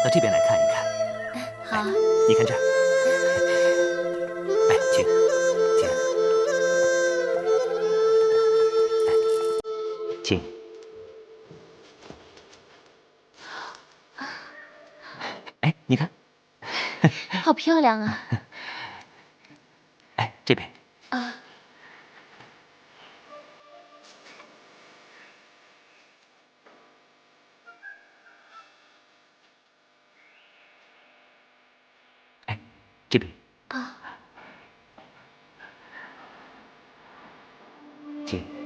到这边来看一看。好，你看这儿。哎，请，请。哎，你看。好漂亮啊！哎，这边。啊。哎，这边。啊。请。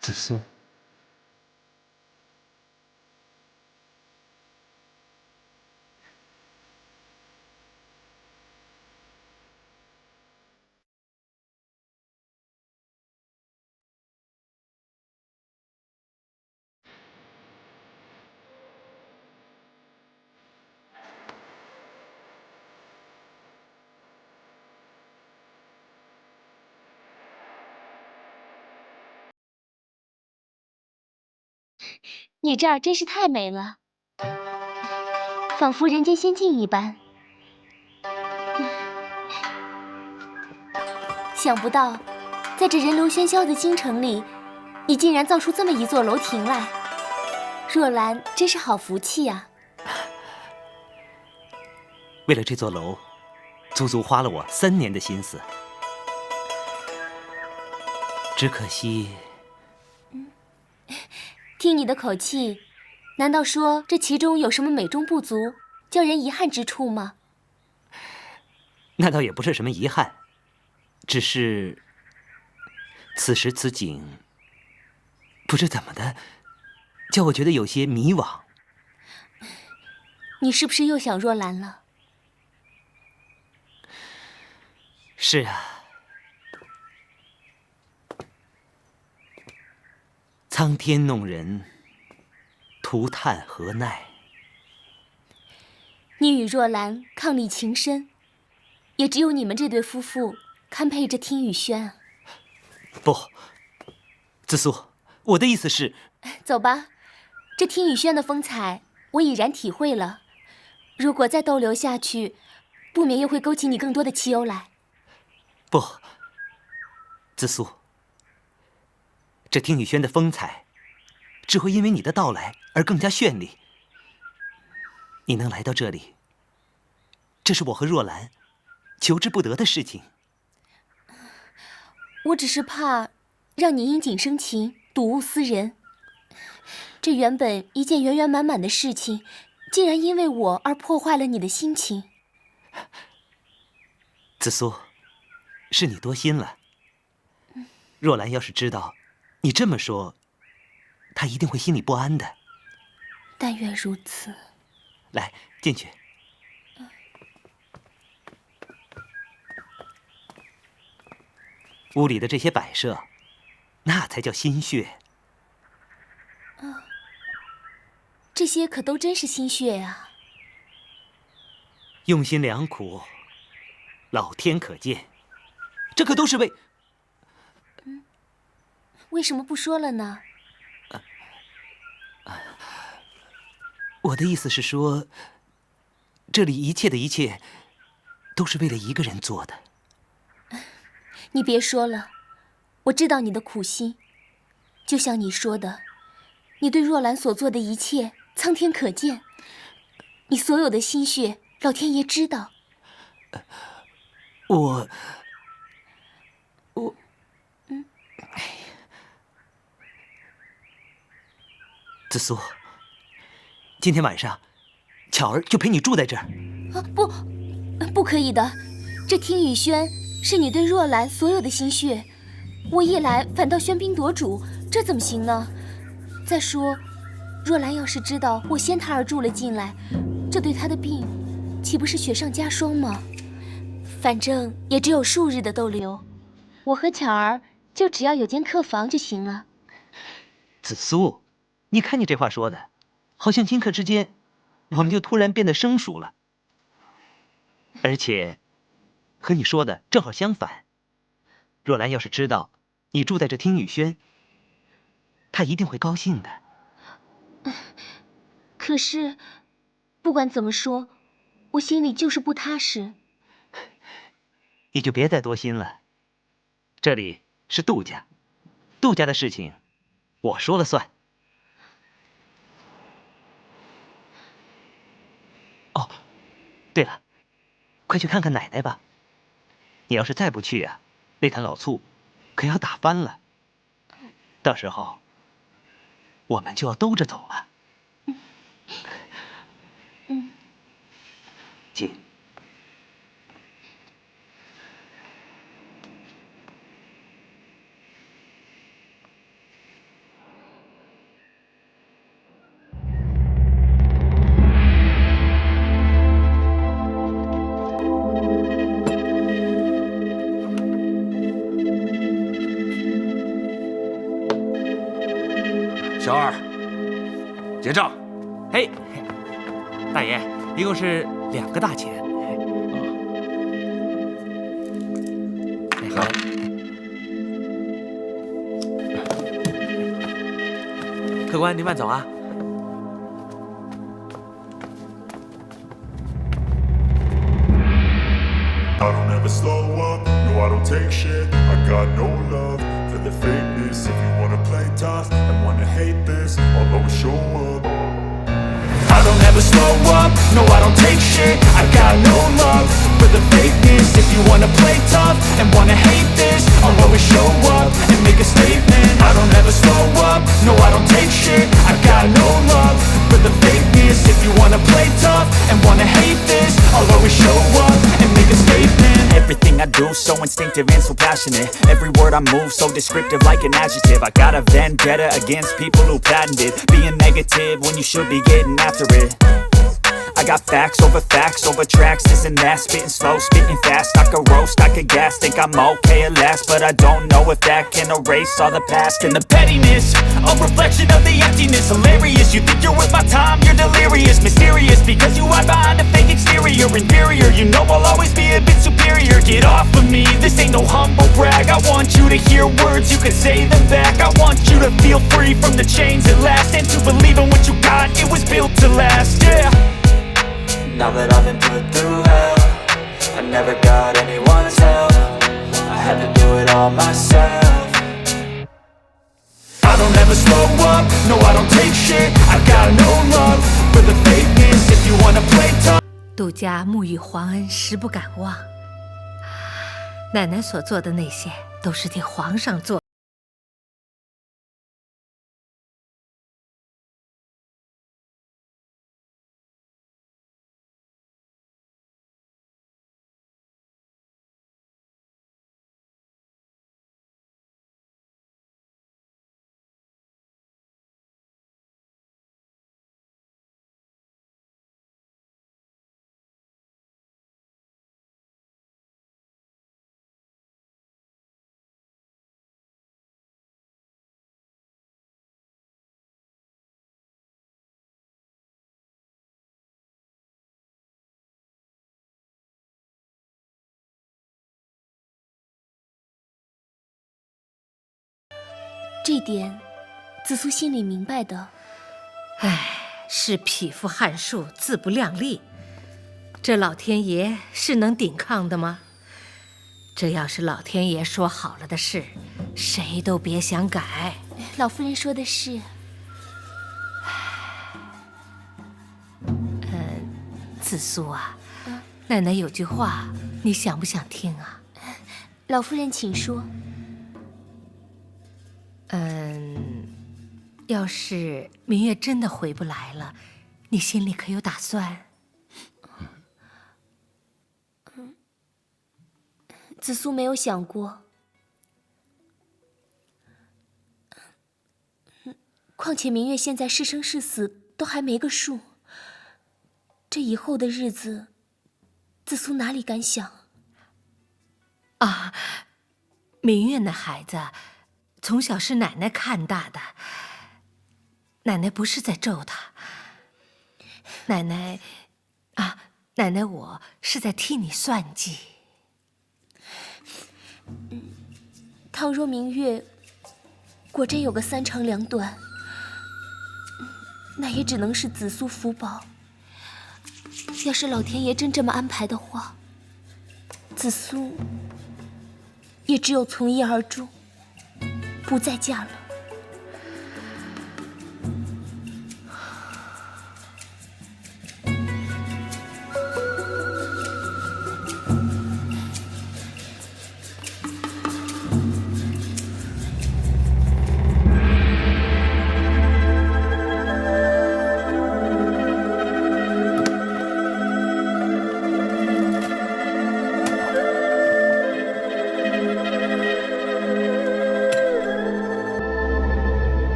紫苏。你这儿真是太美了，仿佛人间仙境一般。想不到，在这人流喧嚣的京城里，你竟然造出这么一座楼亭来。若兰真是好福气呀！为了这座楼，足足花了我3年的心思。只可惜，听你的口气，难道说这其中有什么美中不足，叫人遗憾之处吗？那倒也不是什么遗憾，只是此时此景，不知怎么的，叫我觉得有些迷惘。你是不是又想若兰了？是啊，苍天弄人，涂炭何奈？你与若兰伉俪情深，也只有你们这对夫妇堪配这听雨轩。不，紫苏，我的意思是……走吧，这听雨轩的风采我已然体会了。如果再逗留下去，不免又会勾起你更多的妻忧来。不，紫苏，这听雨轩的风采，只会因为你的到来而更加绚丽。你能来到这里，这是我和若兰求之不得的事情。我只是怕让你因景生情，睹物思人。这原本一件圆圆满满的事情，竟然因为我而破坏了你的心情。紫苏，是你多心了。若兰要是知道你这么说，她一定会心里不安的。但愿如此。来，进去。屋里的这些摆设，那才叫心血。这些可都真是心血呀。用心良苦，老天可见，这可都是为……为什么不说了呢？我的意思是说，这里一切的一切，都是为了一个人做的。你别说了，我知道你的苦心，就像你说的，你对若兰所做的一切，苍天可见。你所有的心血，老天爷知道。我，紫苏，今天晚上，巧儿就陪你住在这儿。啊，不可以的。这听雨轩是你对若兰所有的心血，我一来反倒喧宾夺主，这怎么行呢？再说，若兰要是知道我先她而住了进来，这对她的病岂不是雪上加霜吗？反正也只有数日的逗留，我和巧儿就只要有间客房就行了。紫苏，你看你这话说的，好像顷刻之间，我们就突然变得生疏了。而且，和你说的正好相反。若兰要是知道你住在这听雨轩，她一定会高兴的。可是，不管怎么说，我心里就是不踏实。你就别再多心了。这里是杜家，杜家的事情，我说了算。哦，对了，快去看看奶奶吧。你要是再不去啊，那坛老醋可要打翻了。到时候我们就要兜着走了。进。小二，结账。嘿，大爷，一共是2个大钱。哎，好嘞。客官，您慢走啊。I don't ever slow up, no I don't take shit. I got no love for the fakeness. If you wanna play tough and wanna hate this, I'll always show up. I don't ever slow up, no I don't take shit. I got no love for the fakeness. If you wanna play tough and wanna hate this, I'll always show up and make a statement. I don't ever slow up, no I don't take shit. I got no love for the fakeness. If you wanna play tough and wanna hate this, I'll always show up and make a statement. Everything I do so instinctive and so passionate. Every word I move so descriptive like an adjective. I got a vendetta against people who patented being negative when you should be getting after it. I got facts over tracks, this and that. Spitting slow, spitting fast. I could roast, I could gas. Think I'm okay at last, but I don't know if that can erase all the past. And the pettiness, a reflection of the emptiness. Hilarious, you think you're worth my time, you're delirious. Mysterious, because you hide behind a fake exterior. Inferior, you know I'll always be a bit superior. Get off of me, this ain't no humble brag. I want you to hear words, you can say them back. I want you to feel free from the chains at last, and to believe in what you got, it was built to last, yeah. Now that I've been put through hell, I never got anyone's help. I had to do it all myself. I don't ever slow up, no I don't take shit. I got no love for the fakeness. If you wanna play tough. 杜家沐浴皇恩，实不敢忘。奶奶所做的那些，都是替皇上做。这点，紫苏心里明白的。唉，是匹夫汉树，自不量力。这老天爷是能顶抗的吗？这要是老天爷说好了的事，谁都别想改。老夫人说的是。紫苏啊，奶奶有句话，你想不想听啊？老夫人请说。要是明月真的回不来了，你心里可有打算？紫苏没有想过。况且明月现在是生是死都还没个数，这以后的日子，紫苏哪里敢想？啊，明月那孩子，从小是奶奶看大的，奶奶不是在咒他，奶奶我是在替你算计。倘若明月果真有个3长2短，那也只能是紫苏福宝。要是老天爷真这么安排的话，紫苏也只有从一而终，不再嫁了。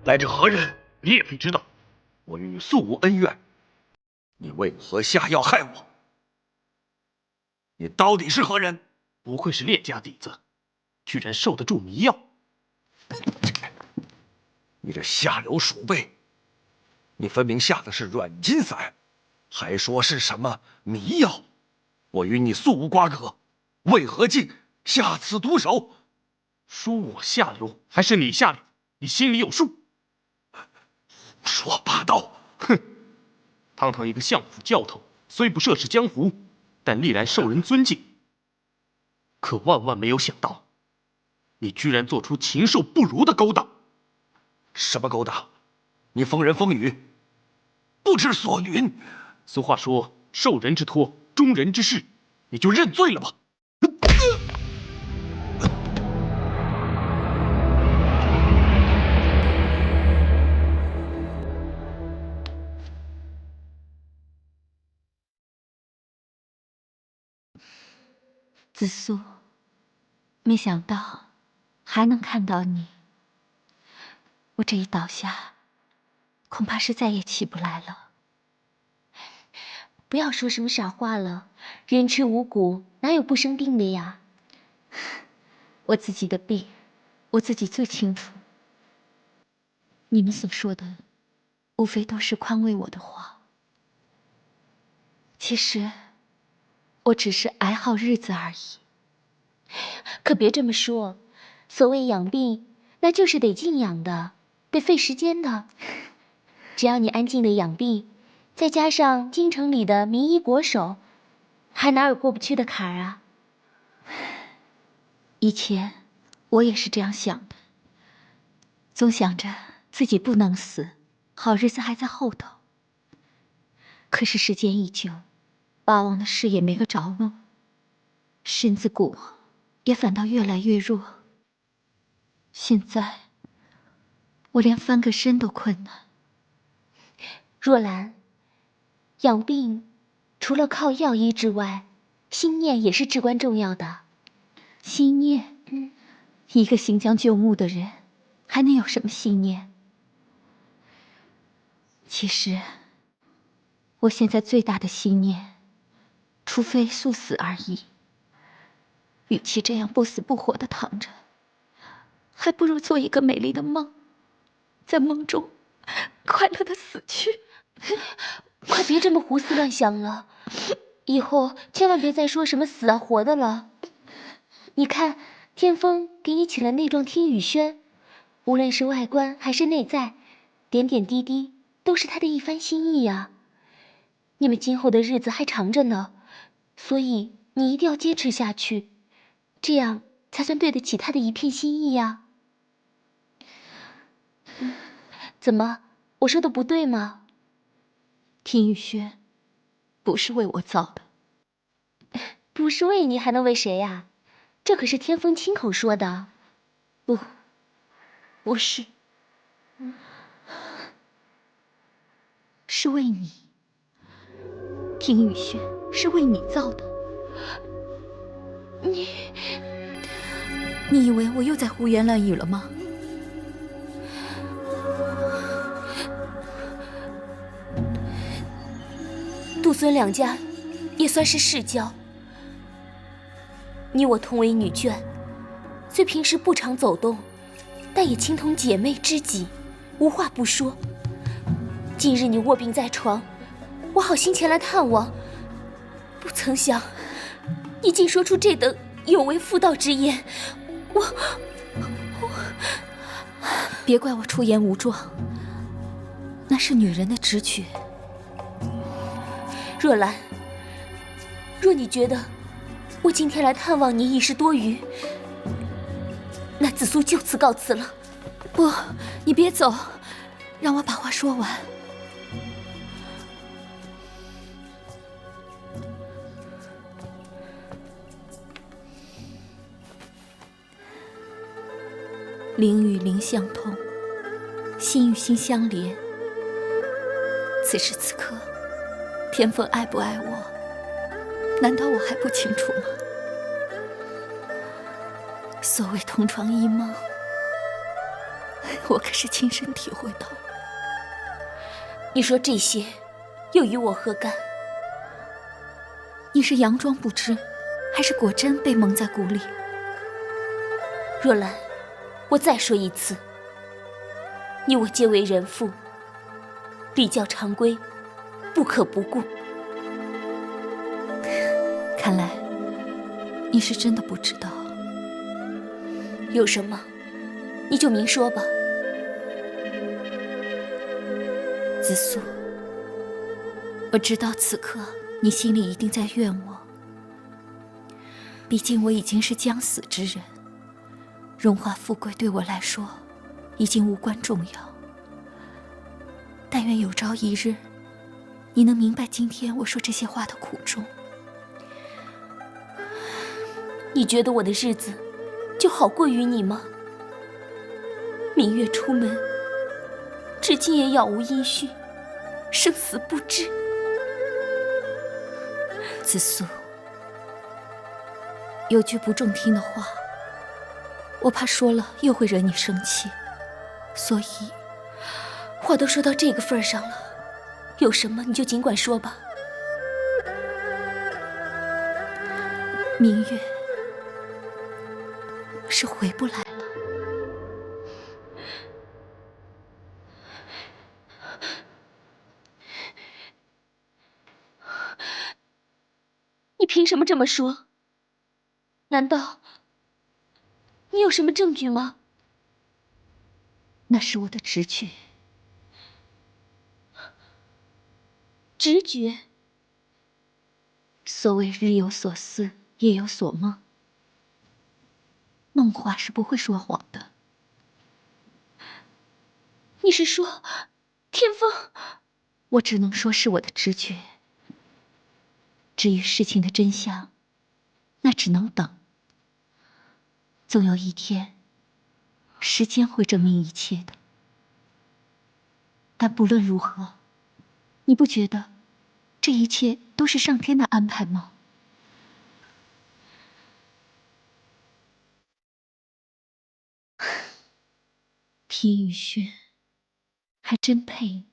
来者何人？你也配知道？我与你素无恩怨，你为何下药害我？你到底是何人？不愧是列家底子，居然受得住迷药。你这下流鼠辈！你分明下的是软筋散，还说是什么迷药？我与你素无瓜葛，为何竟下此毒手？说我下流，还是你下流？你心里有数。说霸道！哼！堂堂一个相府教头，虽不涉世江湖，但历来受人尊敬。可万万没有想到，你居然做出禽兽不如的勾当！什么勾当？你封人封语，不知所云。俗话说，受人之托，忠人之事，你就认罪了吧。紫苏，没想到还能看到你。我这一倒下，恐怕是再也起不来了。不要说什么傻话了，人吃五谷哪有不生病的呀？我自己的病，我自己最清楚。你们所说的，无非都是宽慰我的话。其实，我只是挨好日子而已。可别这么说，所谓养病，那就是得静养的，得费时间的。只要你安静的养病，再加上京城里的名医国手，还哪有过不去的坎儿啊？以前我也是这样想的，总想着自己不能死，好日子还在后头。可是时间一久，霸王的事也没个着落。身子骨也反倒越来越弱。现在我连翻个身都困难。若兰，养病除了靠药医之外，心念也是至关重要的。心念？一个行将就木的人，还能有什么信念？其实，我现在最大的信念，除非速死而已。与其这样不死不活的躺着，还不如做一个美丽的梦，在梦中快乐的死去。快别这么胡思乱想了，以后千万别再说什么死啊活的了。你看，天风给你起了那幢听雨轩，无论是外观还是内在，点点滴滴都是他的一番心意呀。你们今后的日子还长着呢，所以你一定要坚持下去，这样才算对得起他的一片心意呀。怎么，我说的不对吗？听雨轩不是为我造的。不是为你还能为谁呀？这可是天风亲口说的。不是，是为你。听雨轩是为你造的。你以为我又在胡言乱语了吗？杜孙两家也算是世交，你我同为女眷，虽平时不常走动，但也亲同姐妹知己，无话不说。今日你卧病在床，我好心前来探望，不曾想你竟说出这等有违妇道之言。我别怪我出言无状，那是女人的直觉。若兰，若你觉得我今天来探望你已是多余，那紫苏就此告辞了。不，你别走，让我把话说完。灵与灵相通，心与心相连。此时此刻，天风爱不爱我，难道我还不清楚吗？所谓同床异梦，我可是亲身体会到。你说这些，又与我何干？你是佯装不知，还是果真被蒙在鼓里？若兰，我再说一次，你我皆为人妇，礼教常规，不可不顾。看来你是真的不知道。有什么，你就明说吧。紫苏，我知道此刻你心里一定在怨我。毕竟我已经是将死之人，荣华富贵对我来说已经无关重要。但愿有朝一日，你能明白今天我说这些话的苦衷。你觉得我的日子就好过于你吗？明月出门，至今也杳无音讯，生死不知。紫苏，有句不中听的话，我怕说了又会惹你生气，所以话都说到这个份上了，有什么你就尽管说吧。明月是回不来了。你凭什么这么说？难道你有什么证据吗？那是我的直觉。直觉？所谓日有所思，夜有所梦，梦话是不会说谎的。你是说，天风？我只能说是我的直觉。至于事情的真相，那只能等。总有一天，时间会证明一切的。但不论如何，你不觉得这一切都是上天的安排吗？听雨轩，还真配你。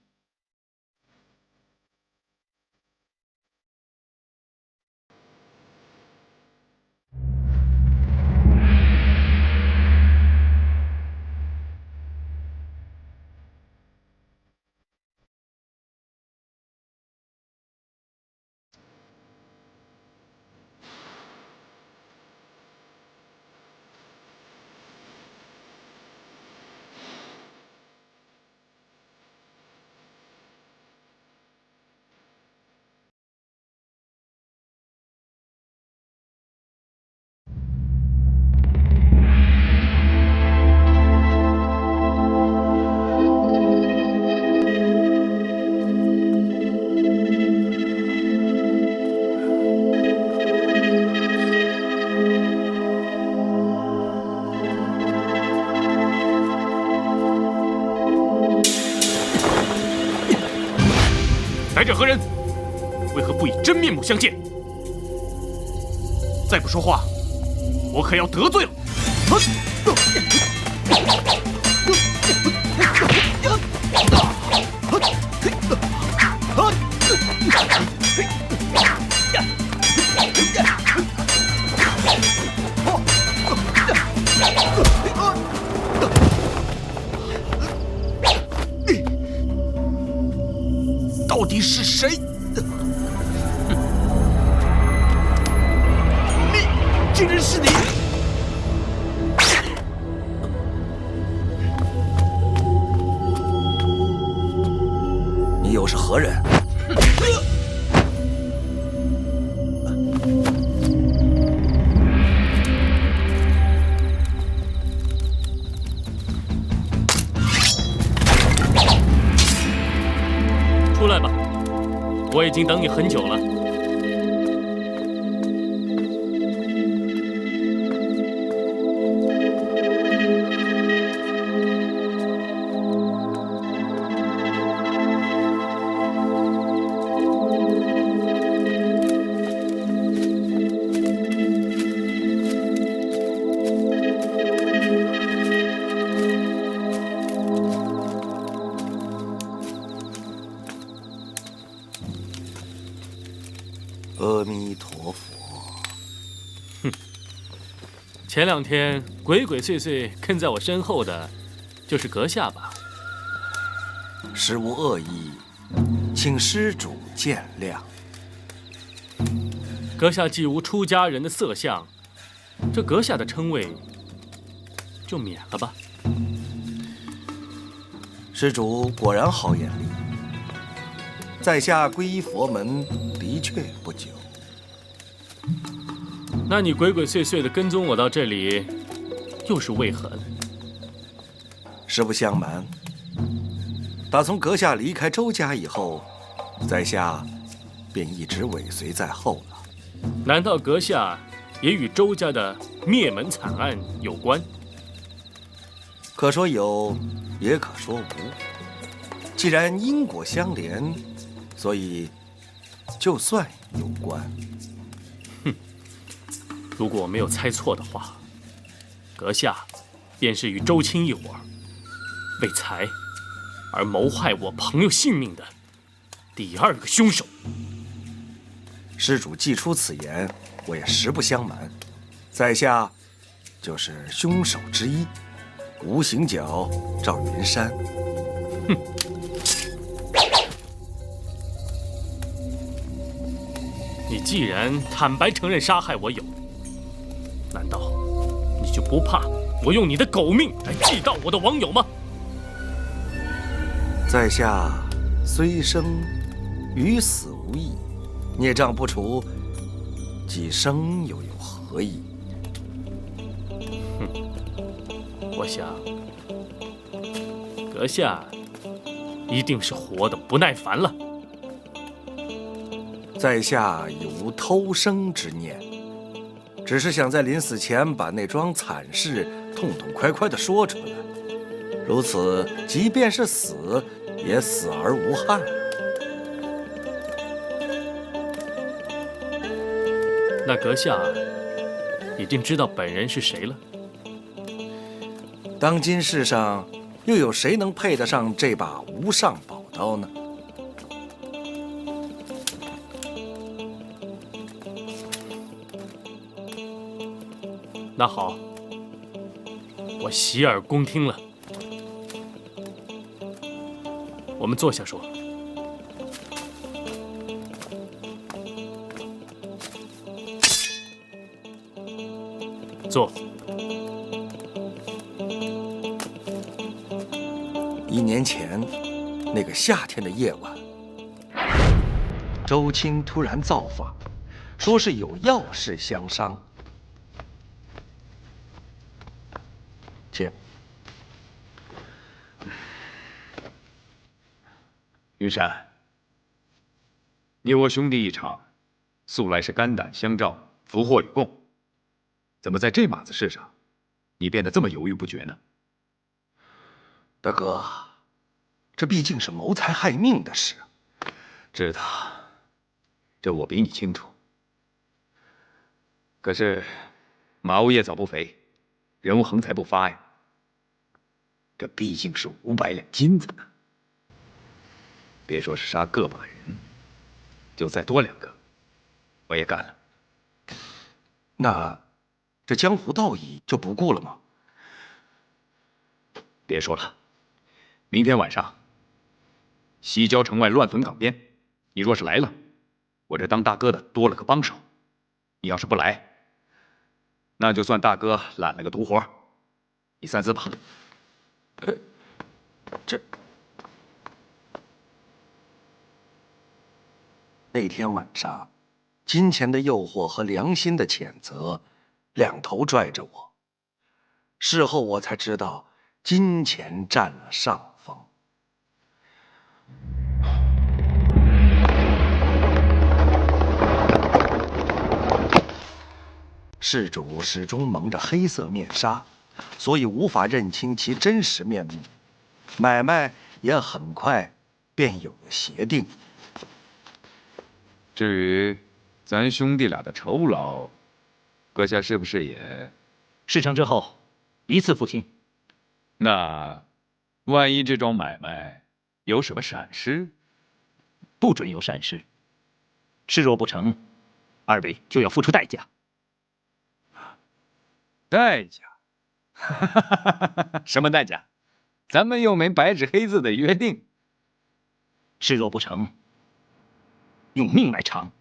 来者何人？为何不以真面目相见？再不说话，我可要得罪了。到底是谁？竟然是你！你又是何人？出来吧，我已经等你很久了。阿弥陀佛。前2天鬼鬼祟祟跟在我身后的，就是阁下吧？实无恶意，请施主见谅。阁下既无出家人的色相，这阁下的称谓就免了吧。施主果然好眼力。在下皈依佛门的确不久。那你鬼鬼祟祟的跟踪我到这里，又是为何呢？实不相瞒，打从阁下离开周家以后，在下便一直尾随在后了。难道阁下也与周家的灭门惨案有关？可说有，也可说无。既然因果相连，所以就算有关。如果我没有猜错的话，阁下便是与周青一伙为财而谋害我朋友性命的第2个凶手。施主既出此言，我也实不相瞒，在下就是凶手之一，无形角赵云山。哼！你既然坦白承认杀害我友，难道你就不怕我用你的狗命来祭悼我的网友吗？在下虽生与死无异，孽障不除，己生又有何意？我想，阁下一定是活得不耐烦了。在下已无偷生之念，只是想在临死前把那桩惨事痛痛快快地说出来，如此，即便是死，也死而无憾。那阁下已经知道本人是谁了。当今世上，又有谁能配得上这把无上宝刀呢？那好，我洗耳恭听了。我们坐下说。坐。1年前，那个夏天的夜晚，周青突然造访，说是有要事相商。请。云山，你我兄弟一场，素来是肝胆相照，福祸与共，怎么在这码子事上，你变得这么犹豫不决呢？大哥，这毕竟是谋财害命的事。知道，这我比你清楚。可是马无夜早不肥，人无横财不发呀。这毕竟是500两金子呢。别说是杀个把人，就再多2个，我也干了。那这江湖道义就不顾了吗？别说了，明天晚上，西郊城外乱坟岗边，你若是来了，我这当大哥的多了个帮手；你要是不来，那就算大哥揽了个独活，你三思吧。那天晚上，金钱的诱惑和良心的谴责两头拽着我。事后我才知道，金钱占了上风。事主始终蒙着黑色面纱，所以无法认清其真实面目。买卖也很快便有了协定。至于咱兄弟俩的酬劳，阁下是不是也？事成之后，一次付清。那万一这桩买卖有什么闪失？不准有闪失。事若不成，二位就要付出代价。代价？什么代价？咱们又没白纸黑字的约定。事若不成，用命来偿。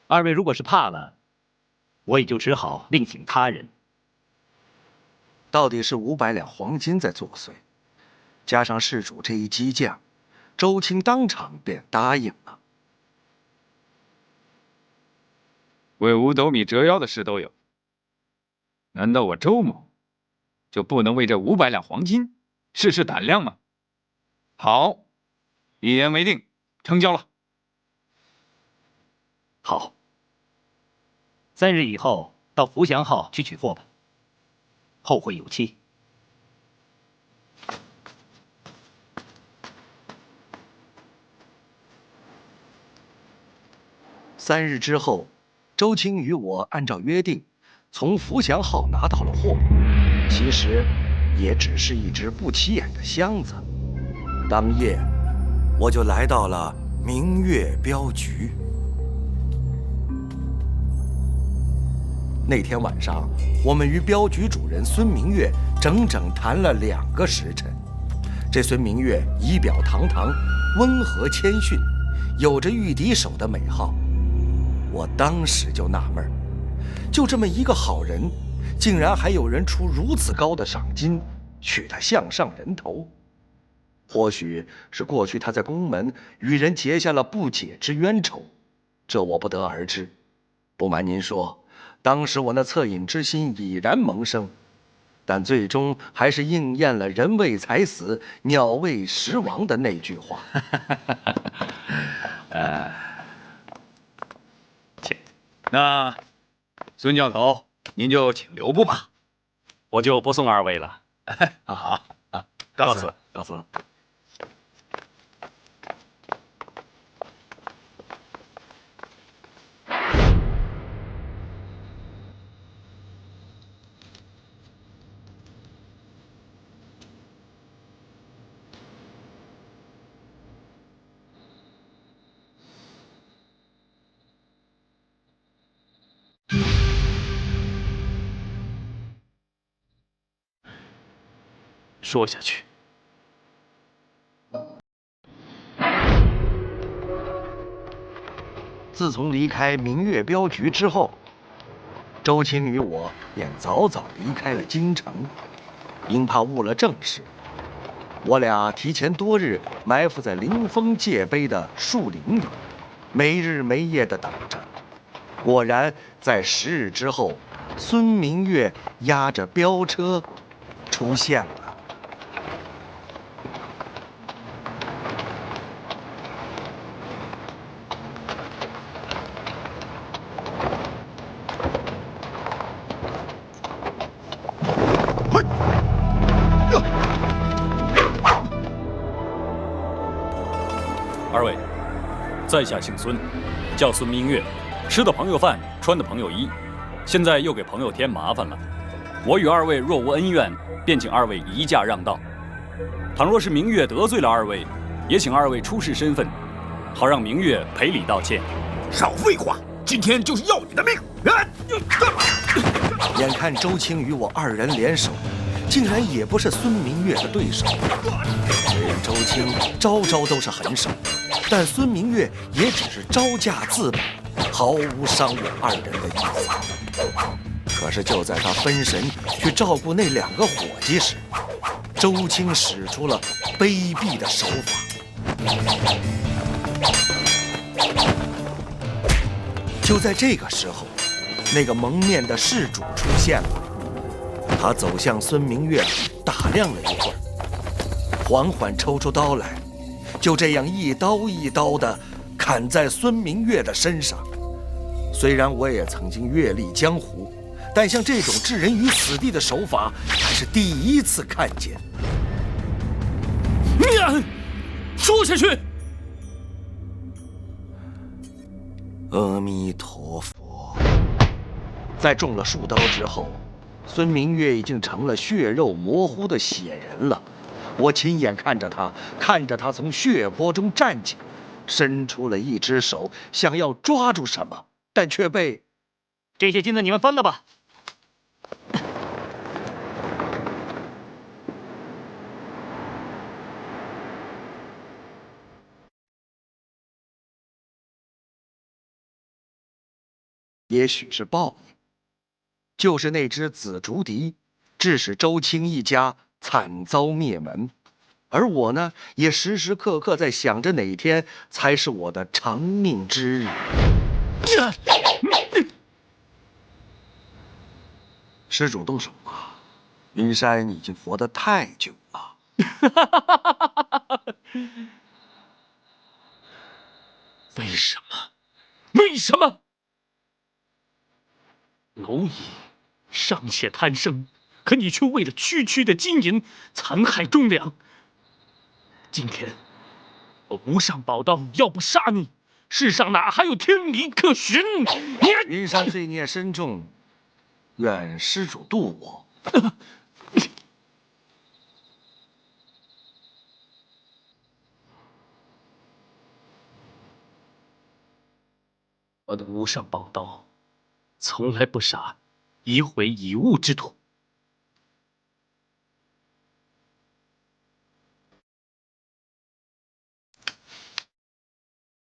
二位如果是怕了，我也就只好另请他人。到底是500两黄金在作祟，加上事主这一激将，周青当场便答应了。为5斗米折腰的事都有，难道我周某就不能为这500两黄金试试胆量吗？好，一言为定，成交了。好，3日以后到福祥号去取货吧，后会有期。3日之后，周青与我按照约定，从福祥号拿到了货，其实也只是一只不起眼的箱子。当夜，我就来到了明月镖局。那天晚上，我们与镖局主人孙明月整整谈了2个时辰。这孙明月仪表堂堂，温和谦逊，有着玉笛手的美号。我当时就纳闷，就这么一个好人，竟然还有人出如此高的赏金取他项上人头。或许是过去他在宫门与人结下了不解之冤仇，这我不得而知。不瞒您说，当时我那恻隐之心已然萌生，但最终还是应验了"人为财死，鸟为食亡"的那句话。那孙教头，您就请留步吧。我就不送二位了。好啊，告辞，告辞。说下去，自从离开明月镖局之后，周青与我便早早离开了京城，因怕误了正事，我俩提前多日埋伏在临风界碑的树林里，没日没夜地等着。果然，在10日之后，孙明月押着镖车出现了。二位，在下姓孙，叫孙明月，吃的朋友饭，穿的朋友衣，现在又给朋友添麻烦了。我与二位若无恩怨，便请二位移驾让道。倘若是明月得罪了二位，也请二位出示身份，好让明月赔礼道歉。少废话，今天就是要你的命！眼看周青与我2人联手，竟然也不是孙明月的对手。虽然周青招招都是狠手，但孙明月也只是招架自保，毫无伤我2人的意思。可是就在他分神去照顾那2个伙计时，周青使出了卑鄙的手法。就在这个时候，那个蒙面的事主出现了。他走向孙明月，打量了一会儿，缓缓抽出刀来，就这样一刀一刀地砍在孙明月的身上。虽然我也曾经阅历江湖，但像这种置人于死地的手法，还是第一次看见。出下去！阿弥陀佛。在中了数刀之后，孙明月已经成了血肉模糊的血人了。我亲眼看着他从血泊中站起，伸出了一只手，想要抓住什么，但却被这些金子你们分了吧。也许是报应，就是那只紫竹笛，致使周青一家惨遭灭门。而我呢，也时时刻刻在想着哪天才是我的长命之日。施主动手吧，云山已经活得太久了。为什么？为什么？蝼蚁尚且贪生，可你却为了区区的金银残害忠良。今天我无上宝刀要不杀你，世上哪还有天理可寻？云山罪孽深重，愿施主渡我。我的无上宝刀从来不杀以毁以物之徒。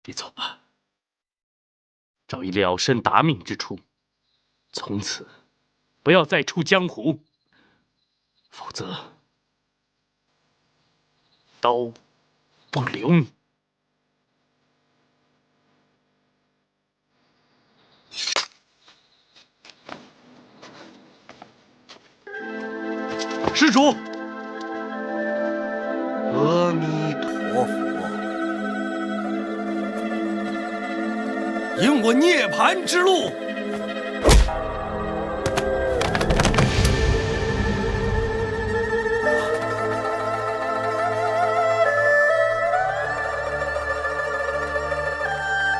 你走吧，找一了身达命之处，从此不要再出江湖，否则刀不留你。施主，阿弥陀佛，引我涅槃之路。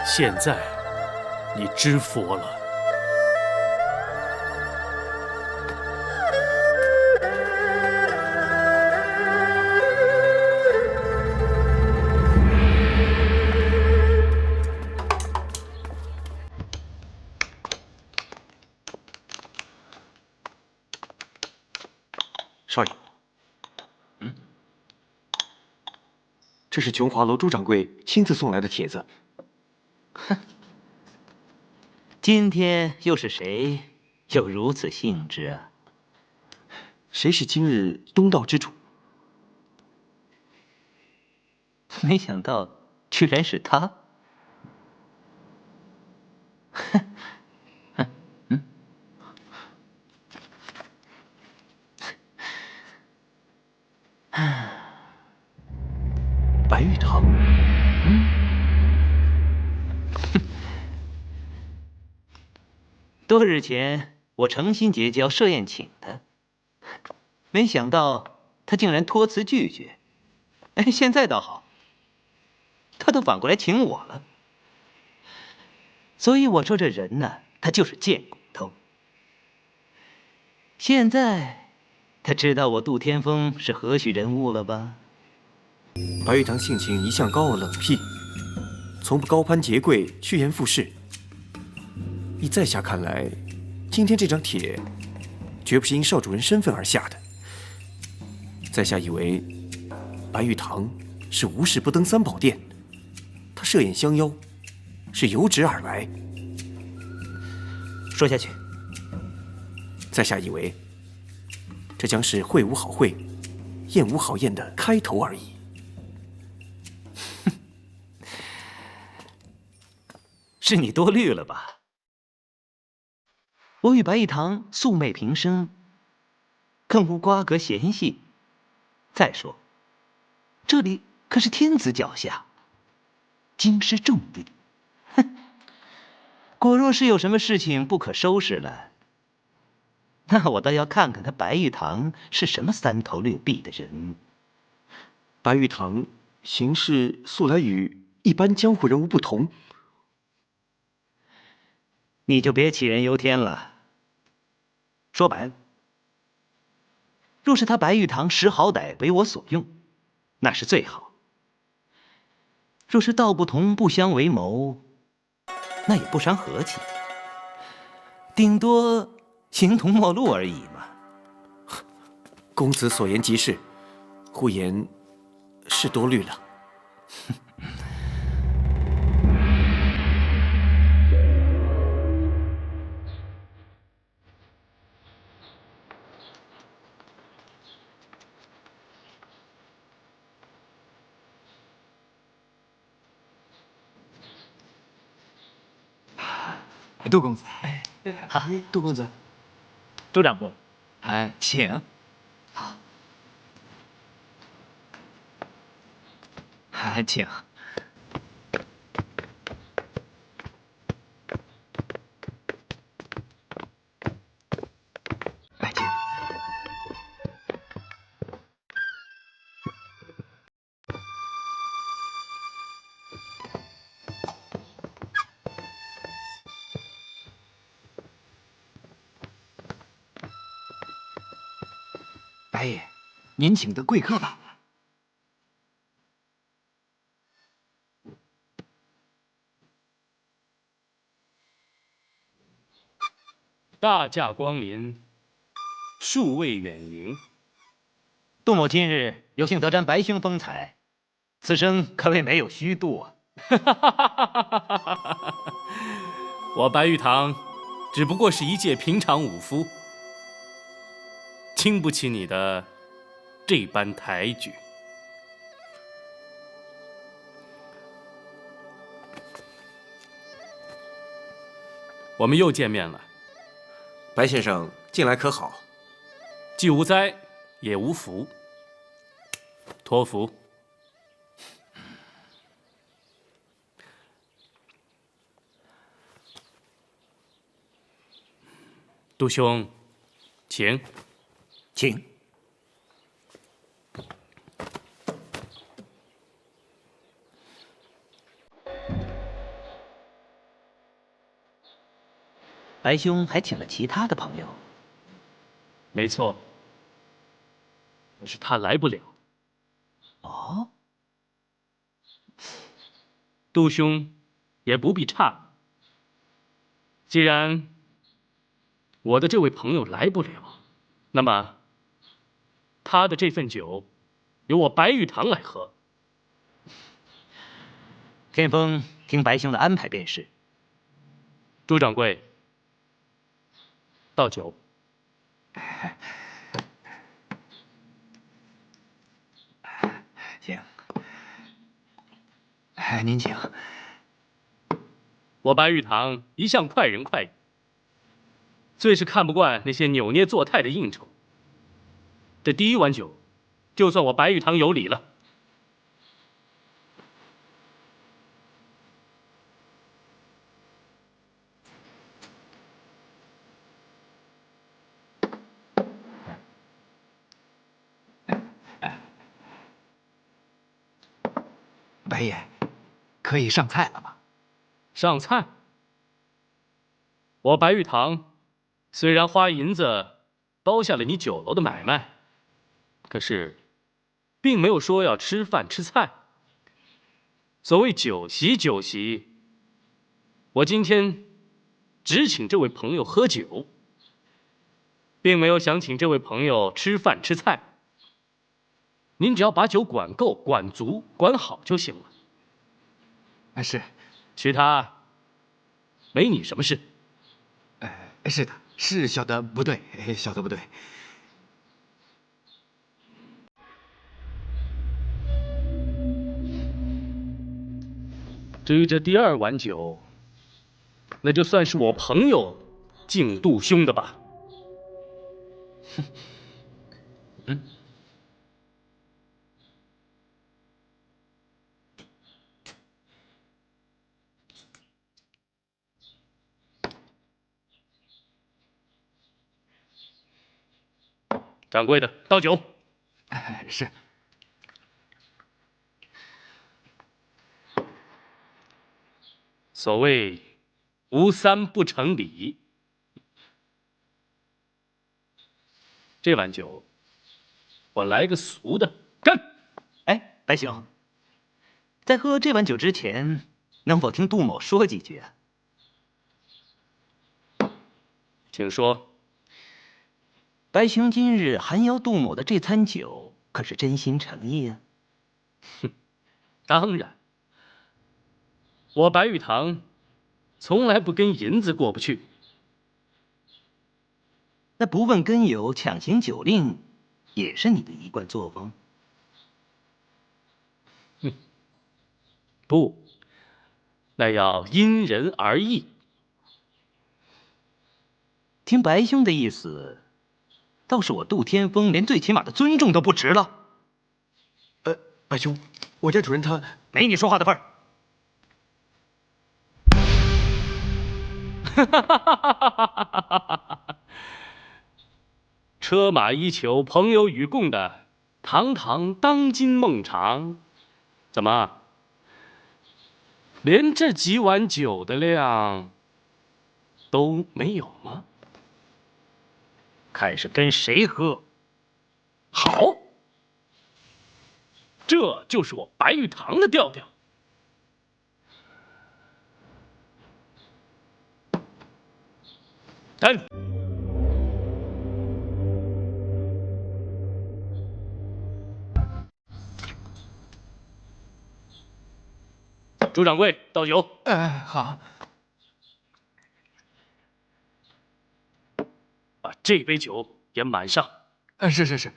现在，你知佛了。少爷，这是琼华楼朱掌柜亲自送来的帖子。今天又是谁有如此兴致啊？谁是今日东道之主？没想到居然是他。白玉堂。多日前，我诚心结交设宴请他，没想到他竟然托辞拒绝。哎，现在倒好，他都反过来请我了。所以我说这人呢，他就是贱骨头。现在他知道我杜天风是何许人物了吧？白玉堂性情一向高傲冷僻，从不高攀结贵，趋炎附势。依在下看来，今天这张帖绝不是因少主人身份而下的。在下以为，白玉堂是无事不登三宝殿，他设宴相邀，是由旨而来。说下去。在下以为，这将是会无好会，宴无好宴的开头而已。是你多虑了吧？我与白玉堂素昧平生，更无瓜葛嫌隙。再说，这里可是天子脚下，京师重地。哼，果若是有什么事情不可收拾了，那我倒要看看他白玉堂是什么三头六臂的人。白玉堂行事素来与一般江湖人物不同，你就别杞人忧天了。说白了，若是他白玉堂识好歹为我所用，那是最好；若是道不同不相为谋，那也不伤和气，顶多形同陌路而已嘛。公子所言极是，呼言是多虑了。杜公子，好，杜公子，朱掌柜，请。请。请。白爷，您请的贵客吧。大驾光临，数位远迎。杜某今日有幸得沾白兄风采，此生可谓没有虚度啊！我白玉堂只不过是一介平常武夫，经不起你的这般抬举。我们又见面了。白先生近来可好？既无灾，也无福。托福。杜兄，请，请。白兄还请了其他的朋友。没错，可是他来不了。哦，杜兄也不必诧异，既然我的这位朋友来不了，那么他的这份酒由我白玉堂来喝。天风听白兄的安排便是。朱掌柜，倒酒。行，您请。我白玉堂一向快人快语，最是看不惯那些扭捏作态的应酬。这第一碗酒，就算我白玉堂有理了。白爷，可以上菜了吗？上菜。我白玉堂虽然花银子包下了你酒楼的买卖，可是并没有说要吃饭吃菜。所谓酒席，酒席，我今天只请这位朋友喝酒，并没有想请这位朋友吃饭吃菜。您只要把酒管够、管足、管好就行了。是，其他没你什么事。是的，是小的不对，小的不对。至于这第二碗酒，那就算是我朋友敬杜兄的吧。嗯。掌柜的，倒酒。是。所谓无三不成礼，这碗酒我来个俗的，干！哎，白兄，在喝这碗酒之前，能否听杜某说几句啊？请说。白兄今日寒邀杜某的这餐酒，可是真心诚意啊？哼，当然。我白玉堂从来不跟银子过不去。那不问根由，强行酒令，也是你的一贯作风。哼，不，那要因人而异。听白兄的意思，倒是我杜天风连最起码的尊重都不值了。白兄，我家主人他没你说话的份儿。车马衣裘，朋友与共的堂堂当今孟尝，怎么连这几碗酒的量都没有吗？看是跟谁喝？好，这就是我白玉堂的调调。干！朱掌柜，倒酒。好。把这杯酒也满上。是。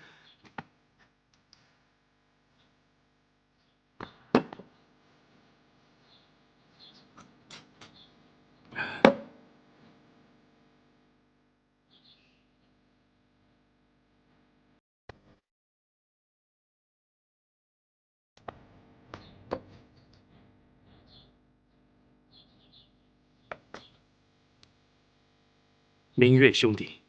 明月兄弟，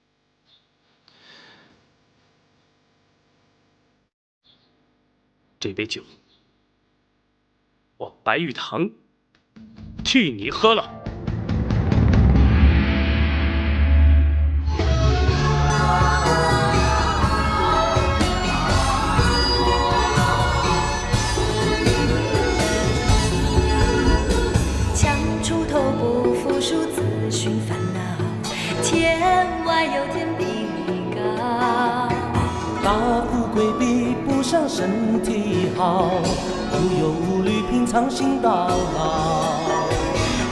这杯酒，我白玉堂替你喝了。强出头不服输，自寻烦恼。天外有天比你高。大富贵比不上身体好，无忧无虑品尝心到老。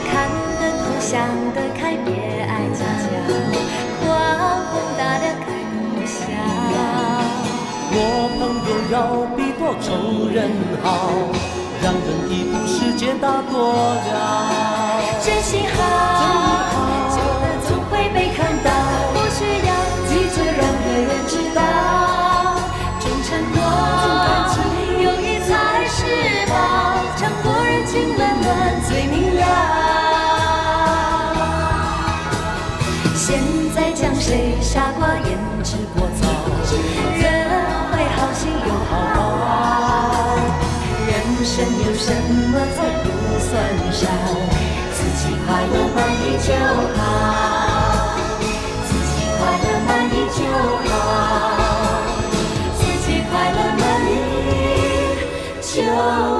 看得透想得开，别爱计较，狂风大了开口笑。我朋友要比多仇人好，让人一步世界大多了。真心好，久了总会被看到，不需要记住让别人知道。忠诚多，友谊才是宝，尝过人情冷暖最明了。现在讲谁傻瓜言之过早，人会好心有好报。人生有什么才不算少？自己快乐满意就好，自己快乐满意就好，自己快乐满意就好。